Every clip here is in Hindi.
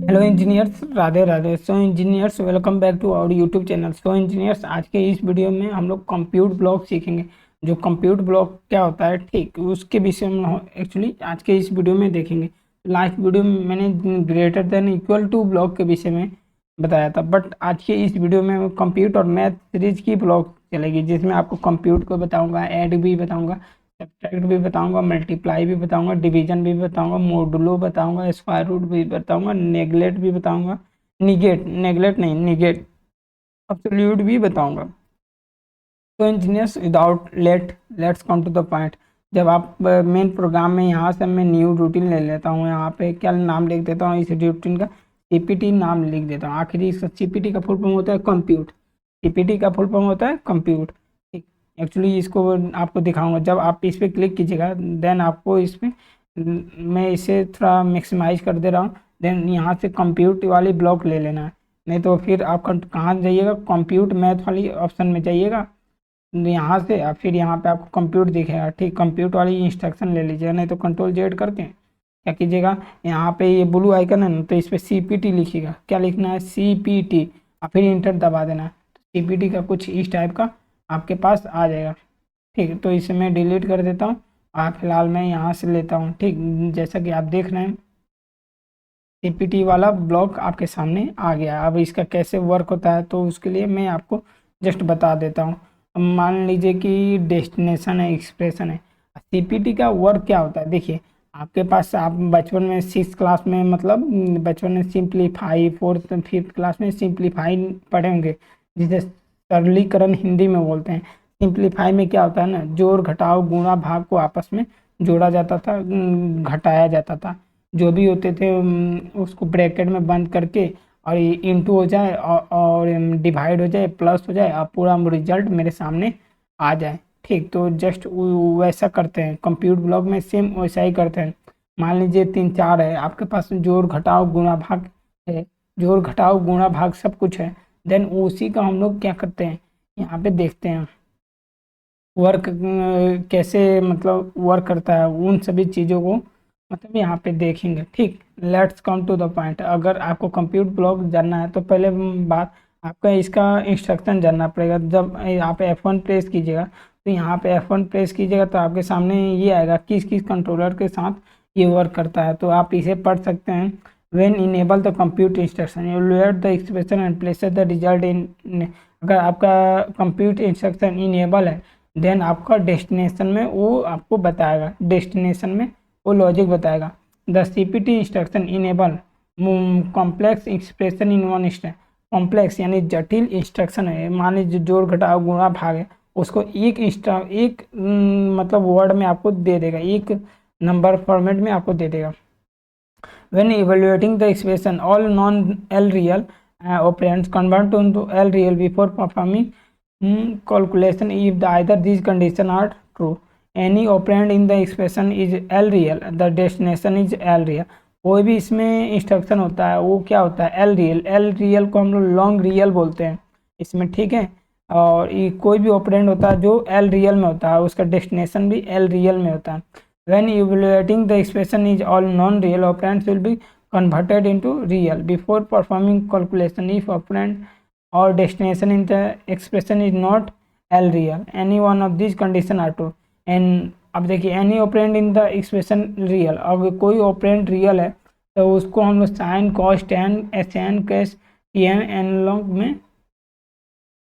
Hello engineers, Radhe Radhe. So engineers, welcome back to our YouTube channel. So engineers, आज के इस वीडियो में हम लोग कंप्यूट ब्लॉक सीखेंगे। जो कंप्यूट ब्लॉक क्या होता है, ठीक उसके विषय में एक्चुअली आज के इस वीडियो में देखेंगे। लास्ट वीडियो में मैंने greater than equal to block के विषय में बताया था, बट आज के इस वीडियो में कंप्यूट और मैथ सीरीज की ब्लॉक चलेगी, जिसमें आपको कंप्यूट को बताऊँगा, ऐड भी बताऊँगा, सब्ट्रैक्ट भी बताऊंगा, मल्टीप्लाई भी बताऊंगा, डिवीजन भी बताऊंगा, मोडुलो बताऊंगा, स्क्वायर रूट भी बताऊंगा, नेगलेट भी बताऊंगा, निगेट नेगलेट नहीं निगेट एब्सोल्यूट भी बताऊंगा। तो engineers, without let's come to the point. जब आप मेन प्रोग्राम में यहाँ से मैं न्यू रूटीन ले लेता हूँ, यहाँ पे क्या नाम लिख देता हूँ, इस रूटीन का सीपीटी नाम लिख देता हूँ। आखिरी इसका सीपीटी का फुल फॉर्म होता है कंप्यूट। सीपीटी का फुल फॉर्म होता है कंप्यूट। ठीक, एक्चुअली इसको आपको दिखाऊंगा। जब आप इस पर क्लिक कीजिएगा, देन आपको इसमें मैं इसे थोड़ा मैक्सिमाइज कर दे रहा हूँ। देन यहाँ से कंप्यूट वाली ब्लॉक ले लेना है, नहीं तो फिर आप कहाँ जाइएगा, कंप्यूट मैथ वाली ऑप्शन में जाइएगा यहाँ से, और फिर यहाँ पे आपको कंप्यूट दिखेगा। ठीक, कंप्यूट वाली इंस्ट्रक्शन ले लीजिएगा, नहीं तो कंट्रोल जेड करके क्या कीजिएगा, यहाँ पे ये ब्लू आइकन है ना, तो इस पर सीपीटी लिखिएगा। क्या लिखना है, सीपीटी, और फिर इंटर दबा देना है। सीपीटी का कुछ इस टाइप का आपके पास आ जाएगा। ठीक, तो इसे मैं डिलीट कर देता हूँ और फिलहाल मैं यहाँ से लेता हूँ। ठीक, जैसा कि आप देख रहे हैं, सीपीटी वाला ब्लॉक आपके सामने आ गया। अब इसका कैसे वर्क होता है, तो उसके लिए मैं आपको जस्ट बता देता हूँ। अब मान लीजिए कि डेस्टिनेशन है, एक्सप्रेशन है। सीपीटी का वर्क क्या होता है, देखिए आपके पास, आप बचपन में 6 क्लास में, मतलब बचपन में सिंप्लीफाई, 4th 5th क्लास में सिंप्लीफाई पढ़े होंगे, जिसे सरलीकरण हिंदी में बोलते हैं। सिंप्लीफाई में क्या होता है ना, जोड़ घटाव गुणा भाग को आपस में जोड़ा जाता था, घटाया जाता था। जो भी होते थे उसको ब्रैकेट में बंद करके, और ये इंटू हो जाए और डिवाइड हो जाए, प्लस हो जाए, और पूरा रिजल्ट मेरे सामने आ जाए। ठीक, तो जस्ट वैसा करते हैं कंप्यूट ब्लॉक में, सेम वैसा ही करते हैं। मान लीजिए 3 4 है आपके पास, जोड़ घटाव गुणा भाग है, जोड़ घटाव गुणा भाग सब कुछ है। देन उसी का हम लोग क्या करते हैं, यहाँ पे देखते हैं वर्क कैसे, मतलब वर्क करता है, उन सभी चीज़ों को मतलब यहाँ पे देखेंगे। ठीक, let's come to the point. अगर आपको कंप्यूट ब्लॉक जानना है तो पहले बात, आपका इसका इंस्ट्रक्शन जानना पड़ेगा। जब आप F1 प्रेस कीजिएगा, तो यहाँ पे F1 प्रेस कीजिएगा तो आपके सामने ये आएगा किस किस कंट्रोलर के साथ ये वर्क करता है। तो आप इसे पढ़ सकते हैं। When enable the compute instruction evaluate the expression and places the result in. अगर आपका कंप्यूट इंस्ट्रक्शन इनेबल है, देन आपका डेस्टिनेशन में वो आपको बताएगा, डेस्टिनेशन में वो लॉजिक बताएगा। The CPT instruction enable complex expression in one step. Complex यानी जटिल इंस्ट्रक्शन है, मान लीजिए जोड़ घटाव गुणा भाग है, उसको एक मतलब वर्ड में आपको दे देगा, एक नंबर फॉर्मेट में आपको दे देगा। When evaluating the expression, all non-L real operands convert into L real before performing calculation if either these conditions are true. Any operand in the expression is L real, the destination is L real. कोई भी इसमें इंस्ट्रक्शन होता है वो क्या होता है, एल रियल। एल रियल को हम लोग लॉन्ग रियल बोलते हैं इसमें, ठीक है। और ये कोई भी ऑपरेंड होता है जो एल रियल में होता है, उसका डेस्टिनेशन भी एल रियल में होता है। When evaluating the expression is all non-real operands will be converted into real before performing calculation. If operand or destination in the expression is not L real, any one of these condition are true. And अब देखिए any operand in the expression real, अब कोई operand real है तो उसको हम लोग sin cos tan sn cos tn analogue में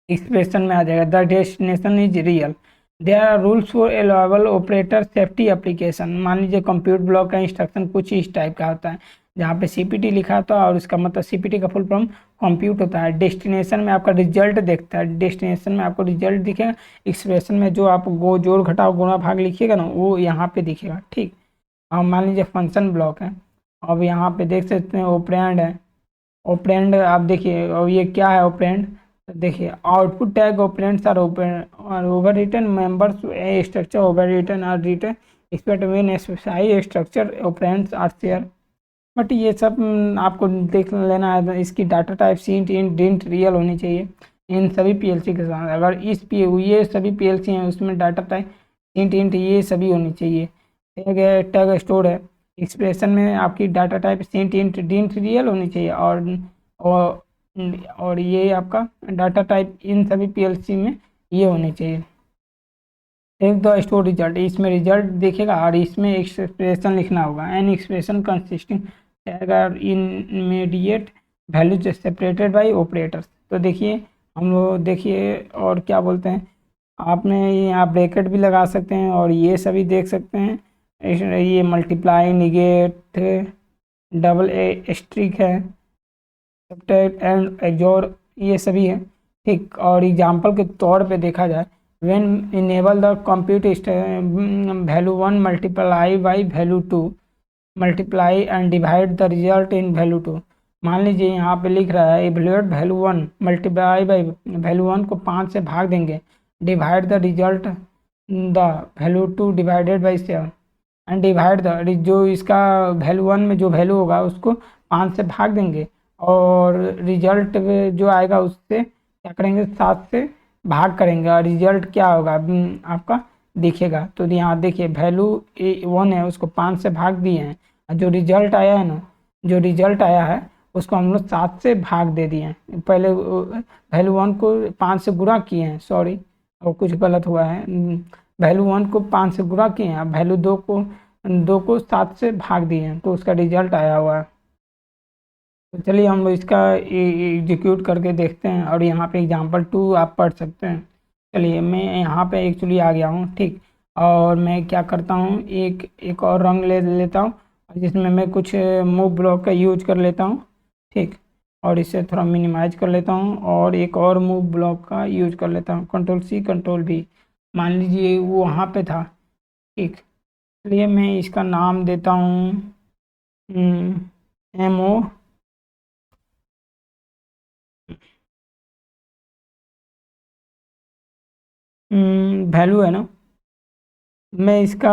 एक्सप्रेशन में आ जाएगा। The destination is real. There are rules for allowable operator safety application. मान लीजिए कंप्यूटर ब्लॉक का इंस्ट्रक्शन कुछ इस टाइप का होता है, जहाँ पे सीपीटी लिखा था और उसका मतलब सीपीटी का फुल फॉर्म कंप्यूट होता है। डेस्टिनेशन में आपका रिजल्ट देखता है, डेस्टिनेशन में आपको रिजल्ट दिखेगा। एक्सप्रेशन में जो आप गो जोड़ घटाव गुणा भाग लिखिएगा ना, वो यहाँ पे दिखेगा। ठीक, अब मान लीजिए फंक्शन ब्लॉक है, अब यहाँ पे देख सकते हैं ऑपरेंड है। ऑपरेंड आप देखिए, और ये क्या है ऑपरेंड, देखिए output tag operands are overwritten members a structure overwritten are written expect when specify structure operands are share. But ये सब आपको देख लेना है। इसकी data type SINT INT DINT real होनी चाहिए इन सभी पीएलसी के साथ। अगर इस पी ये सभी पीएलसी हैं उसमें डाटा टाइप इंट इंट ये सभी होनी चाहिए। टैग है, टैग स्टोर है, एक्सप्रेशन में आपकी data type SINT INT DINT real होनी चाहिए, और और ये आपका डाटा टाइप इन सभी पीएलसी में ये होने चाहिए। टेक द स्टोर रिजल्ट, इसमें रिजल्ट देखेगा और इसमें एक्सप्रेशन लिखना होगा। An expression consisting tag are immediate values separated by operators. तो देखिए हम लोग देखिए और क्या बोलते हैं, आपने यहाँ ब्रैकेट भी लगा सकते हैं और ये सभी देख सकते हैं। ये multiply, negate, double asterisk है, सब्ट्रैक्ट एंड एक्सोर, ये सभी है। ठीक, और एग्जांपल के तौर पे देखा जाए, when enable the compute value 1 multiply by value 2 multiply and divide the result in value 2। मान लीजिए यहाँ पे लिख रहा है evaluate value 1 multiply by value 1 को 5 से भाग देंगे, divide the result the value 2 divided by 7 and divide the, जो इसका वैल्यू 1 में जो वैल्यू होगा उसको 5 से भाग देंगे और रिजल्ट जो आएगा उससे क्या करेंगे, 7 से भाग करेंगे और रिजल्ट क्या होगा आपका दिखेगा। तो यहाँ देखिए वैल्यू 1 है उसको 5 से भाग दिए हैं, और जो रिजल्ट आया है ना, जो रिजल्ट आया है उसको हम लोग 7 से भाग दे दिए हैं। पहले वैल्यू 1 को 5 से गुणा किए हैं, सॉरी और कुछ गलत हुआ है, वैल्यू 1 को 5 से गुणा किए हैं, वैल्यू 2 को 7 से भाग दिए हैं, तो उसका रिजल्ट आया हुआ है। तो चलिए हम लोग इसका एग्जीक्यूट करके देखते हैं और यहाँ पे एग्जांपल 2 आप पढ़ सकते हैं। चलिए मैं यहाँ पे एक्चुअली आ गया हूँ, ठीक, और मैं क्या करता हूँ, एक और रंग ले लेता हूँ जिसमें मैं कुछ मूव ब्लॉक का यूज कर लेता हूँ, ठीक, और इसे थोड़ा मिनिमाइज कर लेता हूँ और एक और मूव ब्लॉक का यूज कर लेता हूँ, कंट्रोल सी कंट्रोल वी। मान लीजिए वो वहाँ पे था, ठीक, इसलिए मैं इसका नाम देता हूँ एमओ वैल्यू है ना, मैं इसका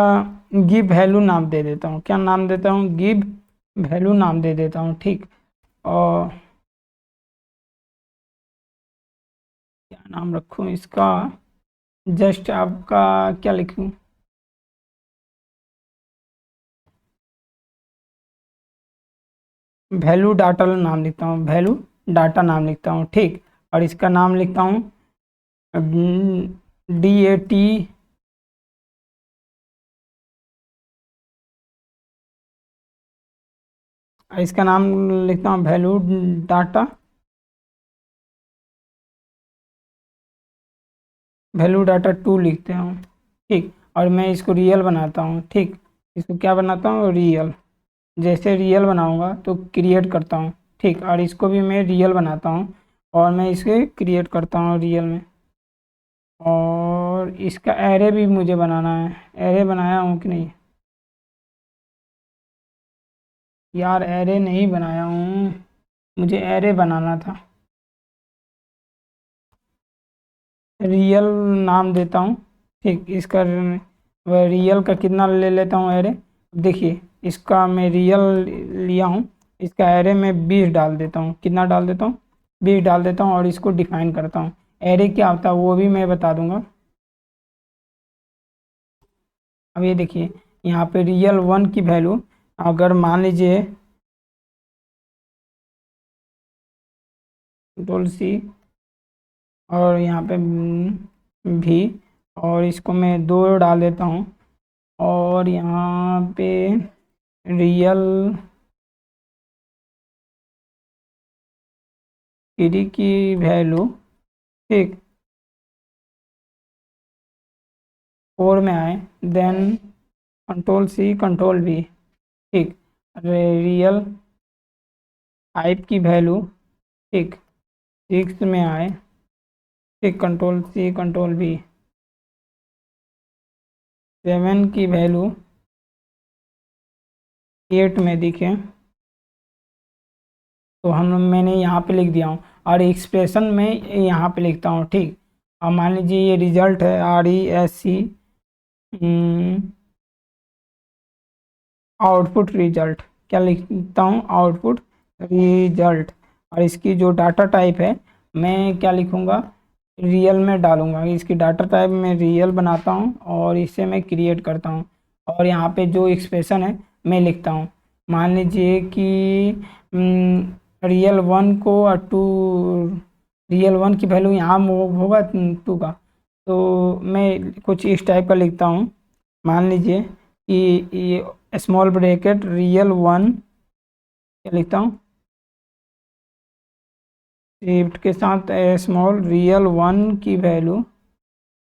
गिव वैल्यू नाम दे देता हूँ। क्या नाम देता हूँ, गिव वैल्यू नाम दे देता हूँ, ठीक, और क्या नाम रखूँ इसका, जस्ट आपका क्या लिखूँ, वैल्यू डाटा नाम लिखता हूँ, वैल्यू डाटा नाम लिखता हूँ, ठीक, और इसका नाम लिखता हूँ DAT इसका नाम लिखता हूँ वैल्यू डाटा, वैल्यू डाटा 2 लिखते हूँ, ठीक, और मैं इसको रियल बनाता हूँ, ठीक, इसको क्या बनाता हूँ, रियल। जैसे रियल बनाऊँगा तो क्रिएट करता हूँ, ठीक, और इसको भी मैं रियल बनाता हूँ और मैं इसे क्रिएट करता हूँ रियल में। और इसका एरे भी मुझे बनाना है, एरे बनाया हूँ कि नहीं, यार एरे नहीं बनाया हूँ, मुझे एरे बनाना था। रियल नाम देता हूँ, ठीक, इसका रियल का कितना ले लेता हूँ एरे, देखिए इसका मैं रियल लिया हूँ, इसका एरे में 20 डाल देता हूँ, कितना डाल देता हूँ, 20 डाल देता हूँ और इसको डिफाइन करता हूँ। एरे क्या होता है वो भी मैं बता दूंगा। अब ये देखिए यहाँ पे रियल 1 की वैल्यू अगर मान लीजिए कंट्रोल सी और यहाँ पे भी, और इसको मैं 2 डाल देता हूँ और यहाँ पे रियल 3 की वैल्यू, ठीक, 4 में आए, then control C control V, ठीक, रियल 5 की वैल्यू, ठीक, 6 में आए, ठीक, कंट्रोल सी कंट्रोल वी, 7 की वैल्यू 8 में दिखे, तो मैंने यहाँ पे लिख दिया हूँ और एक्सप्रेशन में यहाँ पे लिखता हूँ, ठीक। अब मान लीजिए ये रिजल्ट है RESC आउटपुट रिजल्ट, क्या लिखता हूँ, आउटपुट रिजल्ट, और इसकी जो डाटा टाइप है मैं क्या लिखूँगा, रियल में डालूँगा। इसकी डाटा टाइप मैं रियल बनाता हूँ और इसे मैं क्रिएट करता हूँ और यहाँ पे जो एक्सप्रेशन है मैं लिखता हूँ। मान लीजिए कि रियल वन को और टू, रियल वन की वैल्यू यहाँ होगा टू का, तो मैं कुछ इस टाइप का लिखता हूँ। मान लीजिए कि ये स्मॉल ब्रैकेट रियल वन, क्या लिखता हूँ, शिफ्ट के साथ स्मॉल रियल वन की वैल्यू,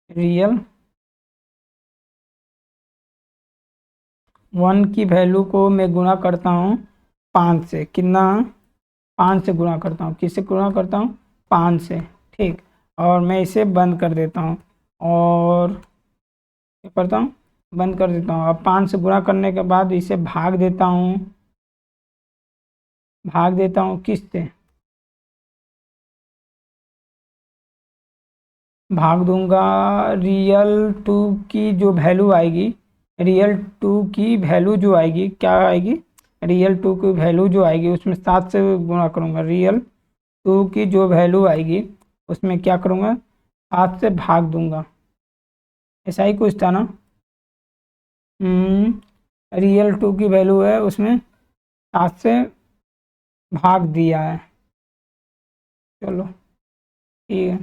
रियल वन की वैल्यू को मैं गुणा करता हूँ 5 से। कितना? 5 से गुणा करता हूँ। किससे गुणा करता हूँ? 5 से। ठीक, और मैं इसे बंद कर देता हूँ और क्या करता हूँ, बंद कर देता हूँ। अब 5 से गुणा करने के बाद इसे भाग देता हूँ, भाग देता हूँ किससे? भाग दूंगा रियल टू की जो वैल्यू आएगी, रियल टू की वैल्यू जो आएगी, क्या आएगी, रियल टू की वैल्यू जो आएगी उसमें 7 से गुणा करूंगा। रियल टू की जो वैल्यू आएगी उसमें क्या करूंगा, 7 से भाग दूंगा। ऐसा ही कुछ था ना। रियल टू की वैल्यू है उसमें 7 से भाग दिया है। चलो ठीक है।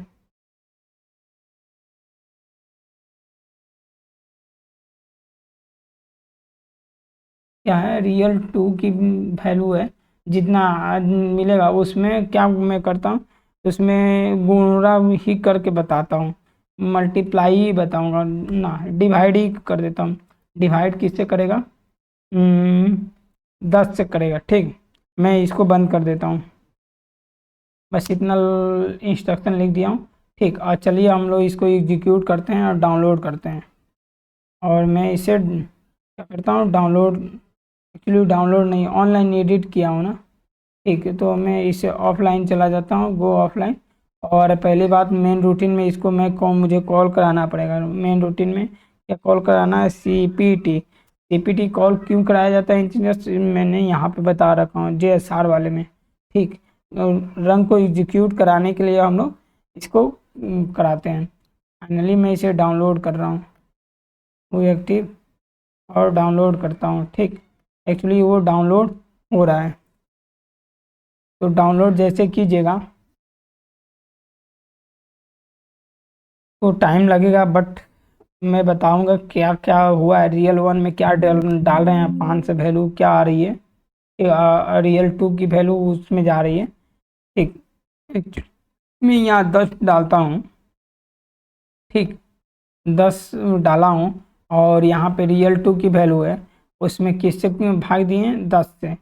क्या है, रियल टू की वैल्यू है, जितना आज मिलेगा उसमें क्या मैं करता हूँ, उसमें गुणा ही करके बताता हूँ, मल्टीप्लाई ही बताऊंगा ना, डिवाइड ही कर देता हूँ। डिवाइड किससे करेगा? 10 से करेगा। ठीक, मैं इसको बंद कर देता हूँ। बस इतना इंस्ट्रक्शन लिख दिया हूँ। ठीक, और चलिए हम लोग इसको एग्जीक्यूट करते हैं और डाउनलोड करते हैं। और मैं इसे क्या करता हूँ, डाउनलोड, एक्चुअली डाउनलोड नहीं, ऑनलाइन एडिट किया हूँ ना। ठीक है, तो मैं इसे ऑफलाइन चला जाता हूँ, गो ऑफलाइन। और पहली बात, मेन रूटीन में इसको मैं मुझे कॉल कराना पड़ेगा। मेन रूटीन में क्या कॉल कराना है? CPT। CPT कॉल क्यों कराया जाता है इंजीनियर्स, मैंने यहाँ पे बता रखा हूँ JSR वाले में। ठीक, रन को एग्जीक्यूट कराने के लिए हम लोग इसको कराते हैं। फाइनली मैं इसे डाउनलोड कर रहा हूँ, वो एक्टिव, और डाउनलोड करता हूँ। ठीक, एक्चुअली वो डाउनलोड हो रहा है, तो डाउनलोड जैसे कीजिएगा तो टाइम लगेगा, बट मैं बताऊंगा क्या क्या हुआ है। रियल वन में क्या डाल रहे हैं, 5 से वैल्यू क्या आ रही है, रियल टू की वैल्यू उसमें जा रही है। ठीक, मैं यहाँ 10 डालता हूँ। ठीक, 10 डाला हूँ, और यहाँ पे रियल टू की वैल्यू है, उसमें किससे भाग दिए हैं? 10 से,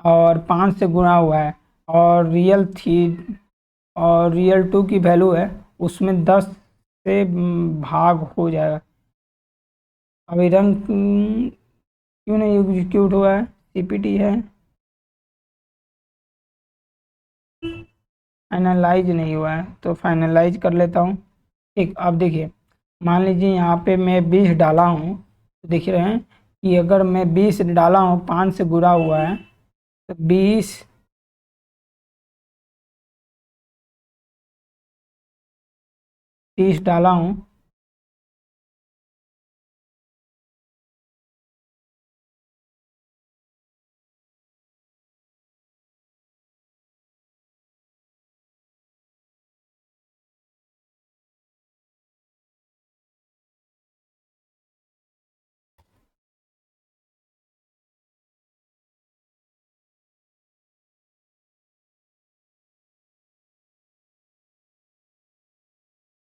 और 5 से गुणा हुआ है, और रियल थी, और रियल टू की वैल्यू है उसमें 10 से भाग हो जाएगा। अभी रंग क्यों नहीं एग्जीक्यूट हुआ है? CPT है, फाइनलाइज नहीं हुआ है, तो फाइनलाइज कर लेता हूँ। ठीक, अब देखिए, मान लीजिए यहाँ पे मैं 20 डाला हूँ, तो देख रहे हैं कि अगर मैं 20 डाला हूँ, 5 से गुणा हुआ है, तो 20, 30 डाला हूँ,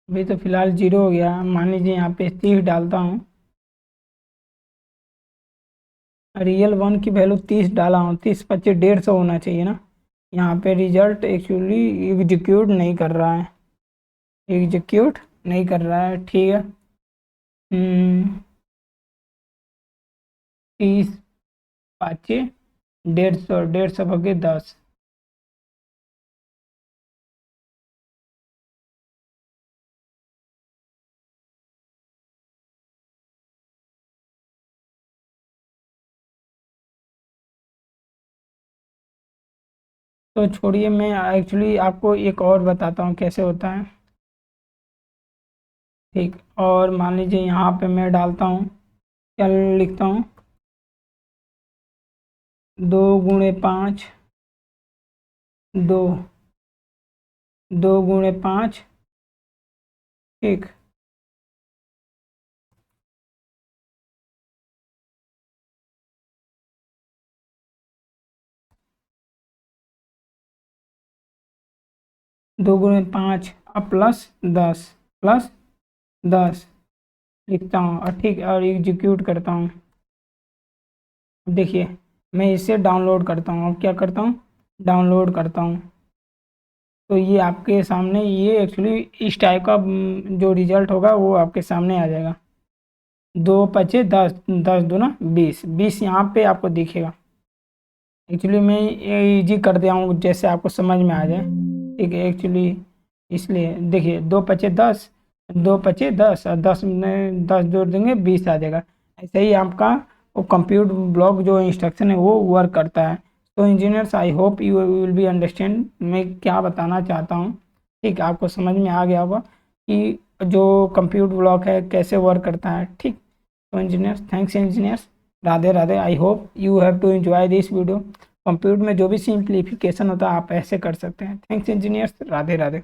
अभी तो फिलहाल 0 हो गया। मान लीजिए यहाँ पे 30 डालता हूँ, रियल वन की वैल्यू 30 डाला हूँ, 30 25 150 होना चाहिए ना। यहाँ पे रिजल्ट एक्चुअली एग्जीक्यूट नहीं कर रहा है, एग्जीक्यूट नहीं कर रहा है। ठीक है, 30 5 150, 150 भागे 10, तो छोड़िए, मैं एक्चुअली आपको एक और बताता हूँ कैसे होता है। ठीक, और मान लीजिए यहाँ पे मैं डालता हूँ, क्या लिखता हूँ, 2 × 5, 2, 2 × 5, ठीक। दो गुणे 5 अब +10, +10 लिखता हूँ और ठीक, और एग्जीक्यूट करता हूँ। देखिए मैं इसे डाउनलोड करता हूँ। अब क्या करता हूँ, डाउनलोड करता हूँ। तो ये आपके सामने, ये एक्चुअली इस टाइप का जो रिजल्ट होगा वो आपके सामने आ जाएगा। 2×5 = 10, 10×2 = 20, 20 यहाँ पे आपको दिखेगा। एक्चुअली मैं ये इजी कर दिया हूँ जैसे आपको समझ में आ जाए, ठीक है। एक्चुअली इसलिए देखिए 2×5 = 10, 2×5 = 10 और 10 में 10 जोड़ देंगे 20 आ जाएगा। ऐसे ही आपका वो कंप्यूट ब्लॉक जो इंस्ट्रक्शन है वो वर्क करता है। तो engineers, I hope you will be understand मैं क्या बताना चाहता हूँ, ठीक है। आपको समझ में आ गया होगा कि जो कंप्यूट ब्लॉक है कैसे वर्क करता है, ठीक। तो engineers, thanks engineers, Radhe Radhe. I hope you have to enjoy this video. Computer में जो भी सिंप्लीफिकेशन होता है आप ऐसे कर सकते हैं। Thanks engineers, Radhe Radhe.